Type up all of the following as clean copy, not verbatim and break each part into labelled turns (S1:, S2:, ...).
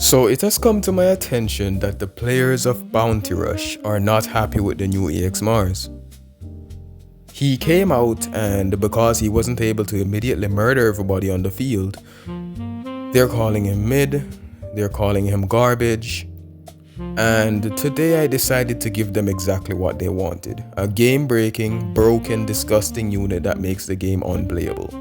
S1: So it has come to my attention that the players of Bounty Rush are not happy with the new EX Mars. He came out, and because he wasn't able to immediately murder everybody on the field, they're calling him mid, they're calling him garbage, and today I decided to give them exactly what they wanted: a game-breaking, broken, disgusting unit that makes the game unplayable.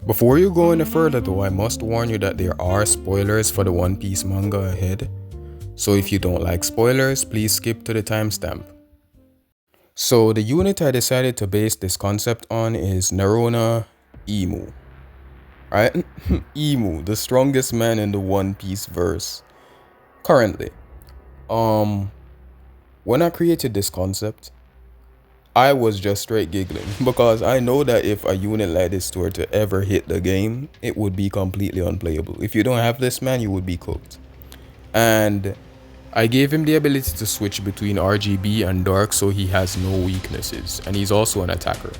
S1: Before you go any further though, I must warn you that there are spoilers for the One Piece manga ahead, so if you don't like spoilers, please skip to the timestamp. So the unit I decided to base this concept on is Nerona Emu. Right? Emu, the strongest man in the One Piece verse. Currently. When I created this concept, I was just straight giggling because I know that if a unit like this were to ever hit the game, it would be completely unplayable. If you don't have this man, you would be cooked. And I gave him the ability to switch between RGB and dark, so he has no weaknesses, and he's also an attacker.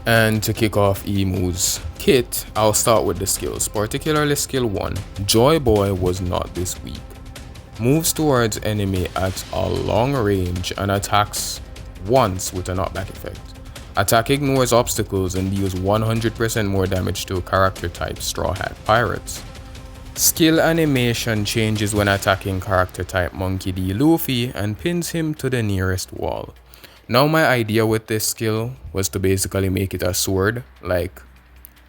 S1: And to kick off Emu's kit, I'll start with the skills, particularly skill 1. Joy Boy was not this weak. Moves towards enemy at a long range and attacks once with a knockback effect. Attack ignores obstacles and deals 100% more damage to character type Straw Hat Pirates. Skill animation changes when attacking character type Monkey D. Luffy and pins him to the nearest wall. Now my idea with this skill was to basically make it a sword, like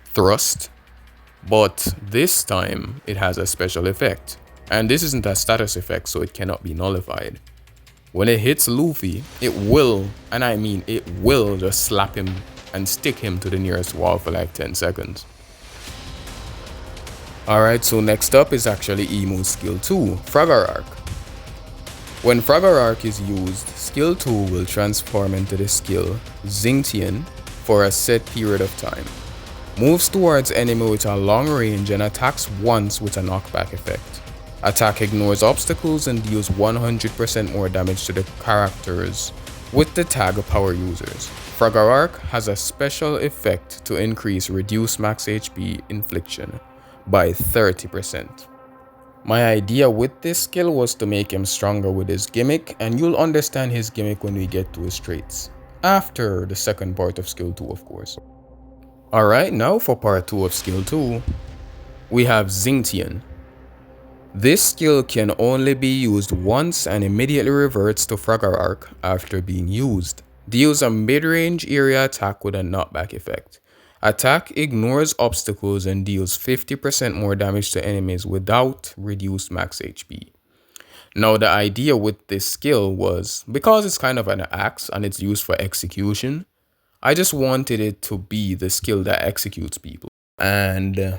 S1: thrust, but this time it has a special effect. And this isn't a status effect, so it cannot be nullified. When it hits Luffy, it will, and I mean it will, just slap him and stick him to the nearest wall for like 10 seconds. Alright, so next up is actually Emu's skill 2, Frogger Arc. When Frogger Arc is used, skill 2 will transform into the skill Xingtian for a set period of time. Moves towards enemy with a long range and attacks once with a knockback effect. Attack ignores obstacles and deals 100% more damage to the characters with the tag power users. Frogger Arc has a special effect to increase reduced max HP infliction by 30%. My idea with this skill was to make him stronger with his gimmick, and you'll understand his gimmick when we get to his traits. After the second part of skill 2, of course. Alright, now for part 2 of skill 2, we have Xingtian. This skill can only be used once and immediately reverts to Frogger Arc after being used. Deals a mid-range area attack with a knockback effect. Attack ignores obstacles and deals 50% more damage to enemies without reduced max HP. Now the idea with this skill was, because it's kind of an axe and it's used for execution, I just wanted it to be the skill that executes people. And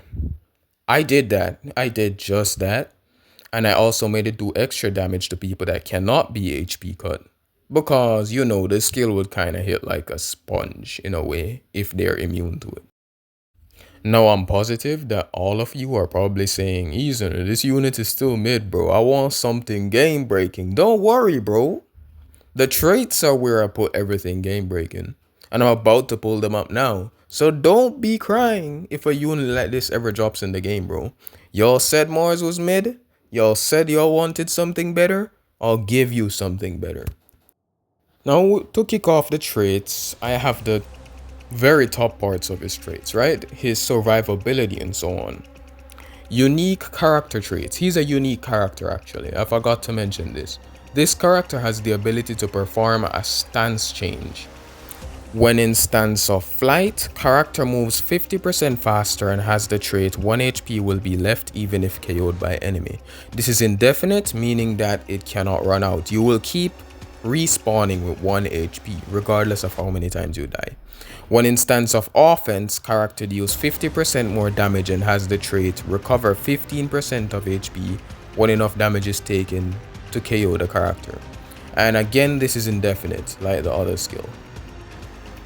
S1: I did that. I did just that. And I also made it do extra damage to people that cannot be HP cut. Because, you know, the skill would kind of hit like a sponge in a way if they're immune to it. Now I'm positive that all of you are probably saying, Ethan, this unit is still mid, bro. I want something game breaking. Don't worry, bro. The traits are where I put everything game breaking. And I'm about to pull them up now. So don't be crying if a unit like this ever drops in the game, bro. Y'all said Mars was mid? Y'all said y'all wanted something better? I'll give you something better. Now, to kick off the traits, I have the very top parts of his traits, right? His survivability and so on. Unique character traits. He's a unique character, actually. I forgot to mention this. This character has the ability to perform a stance change. When in stance of flight, character moves 50% faster and has the trait 1 HP will be left even if KO'd by enemy. This is indefinite, meaning that it cannot run out. You will keep respawning with 1 HP regardless of how many times you die. When in stance of offense, character deals 50% more damage and has the trait recover 15% of HP when enough damage is taken to KO the character. And again, this is indefinite like the other skill.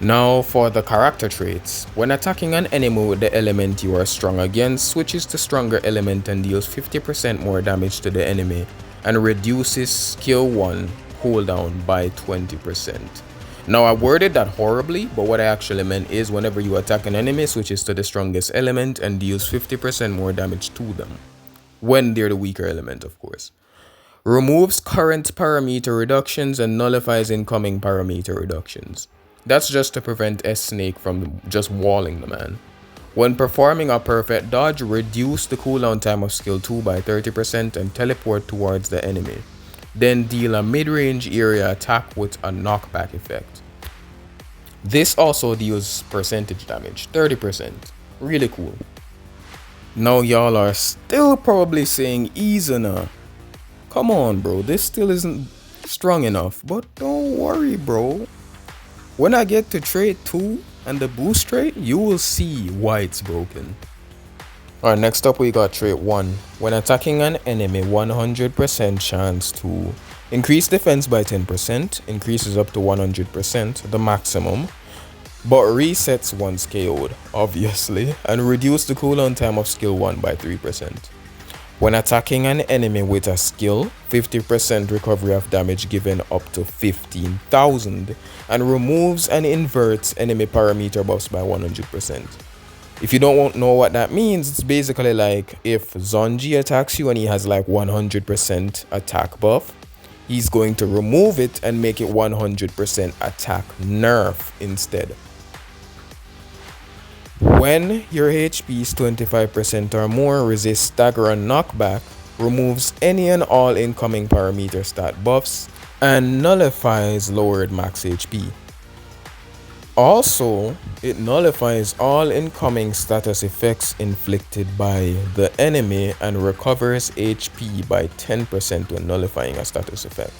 S1: Now for the character traits. When attacking an enemy with the element you are strong against, switches to stronger element and deals 50% more damage to the enemy and reduces skill 1 cooldown by 20%. Now I worded that horribly, but what I actually meant is whenever you attack an enemy, switches to the strongest element and deals 50% more damage to them. when they're the weaker element, of course. Removes current parameter reductions and nullifies incoming parameter reductions. That's just to prevent S-Snake from just walling the man. When performing a perfect dodge, reduce the cooldown time of skill 2 by 30% and teleport towards the enemy. Then deal a mid-range area attack with a knockback effect. This also deals percentage damage, 30%. Really cool. Now y'all are still probably saying easy now. Come on bro, this still isn't strong enough. But don't worry bro. When I get to trait 2 and the boost trait, you will see why it's broken. Alright, next up we got trait 1. When attacking an enemy, 100% chance to increase defense by 10%, increases up to 100%, the maximum, but resets once KO'd, obviously, and reduce the cooldown time of skill 1 by 3%. When attacking an enemy with a skill, 50% recovery of damage given up to 15,000, and removes and inverts enemy parameter buffs by 100%. If you don't know what that means, it's basically like if Zonji attacks you and he has like 100% attack buff, he's going to remove it and make it 100% attack nerf instead. When your HP is 25% or more, resist stagger and knockback, removes any and all incoming parameter stat buffs, and nullifies lowered max HP. Also, it nullifies all incoming status effects inflicted by the enemy and recovers HP by 10% when nullifying a status effect.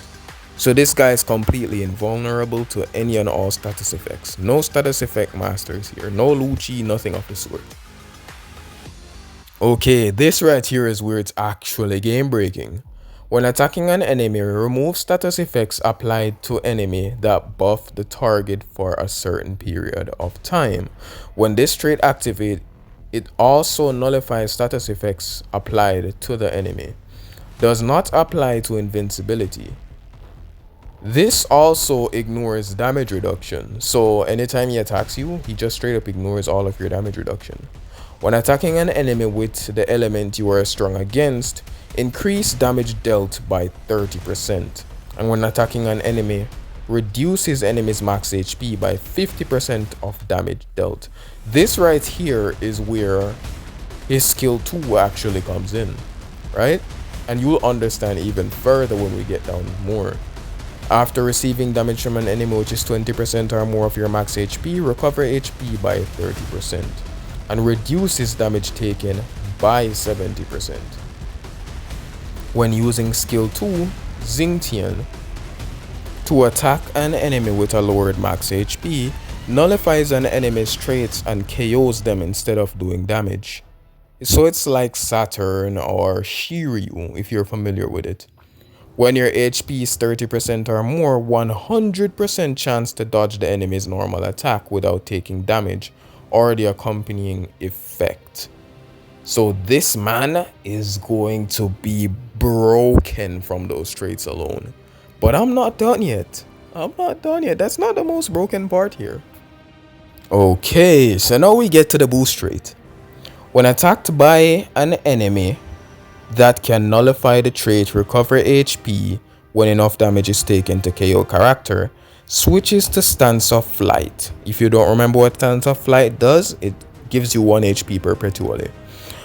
S1: So this guy is completely invulnerable to any and all status effects. No status effect masters here. No Lucci, nothing of the sort. Okay, this right here is where it's actually game breaking. When attacking an enemy, remove status effects applied to enemy that buff the target for a certain period of time. When this trait activates, it also nullifies status effects applied to the enemy. Does not apply to invincibility. This also ignores damage reduction, so anytime he attacks you, he just straight up ignores all of your damage reduction. When attacking an enemy with the element you are strong against, increase damage dealt by 30%. And when attacking an enemy, reduce his enemy's max HP by 50% of damage dealt. This right here is where his skill 2 actually comes in, right? And you'll understand even further when we get down more. After receiving damage from an enemy which is 20% or more of your max HP, recover HP by 30% and reduce his damage taken by 70%. When using skill 2, Xingtian, to attack an enemy with a lowered max HP, nullifies an enemy's traits and KOs them instead of doing damage. So it's like Saturn or Shiryu if you're familiar with it. When your HP is 30% or more, 100% chance to dodge the enemy's normal attack without taking damage or the accompanying effect. So this man is going to be broken from those traits alone. But I'm not done yet. That's not the most broken part here. Okay, so now we get to the boost trait. When attacked by an enemy that can nullify the trait recover HP when enough damage is taken to KO character, switches to stance of flight. If you don't remember what stance of flight does, it gives you 1 HP perpetually.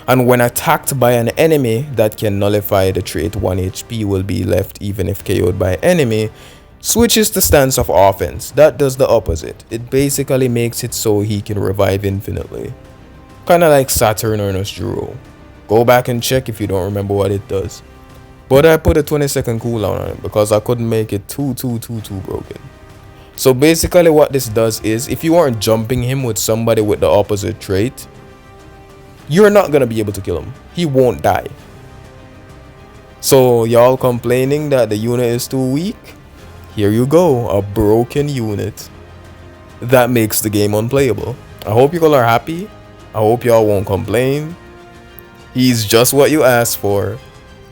S1: And when attacked by an enemy that can nullify the trait, 1 HP will be left even if KO'd by enemy, switches to stance of offense. That does the opposite. It basically makes it so he can revive infinitely. Kinda like Saturn or Nostro. Go back and check if you don't remember what it does. But I put a 20-second cooldown on it because I couldn't make it too broken. So basically what this does is, if you aren't jumping him with somebody with the opposite trait, you're not gonna be able to kill him. He won't die. So y'all complaining that the unit is too weak? Here you go, a broken unit that makes the game unplayable. I hope you all are happy. I hope y'all won't complain. He's just what you asked for,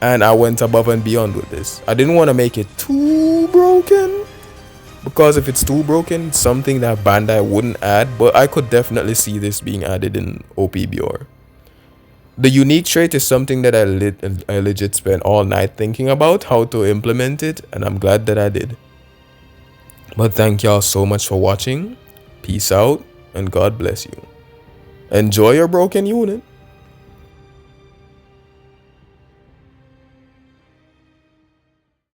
S1: and I went above and beyond with this. I didn't want to make it too broken, because if it's too broken, it's something that Bandai wouldn't add, but I could definitely see this being added in Opbr. The unique trait is something that I legit spent all night thinking about how to implement it, and I'm glad that I did. But thank y'all so much for watching. Peace out, and God bless you. Enjoy your broken unit.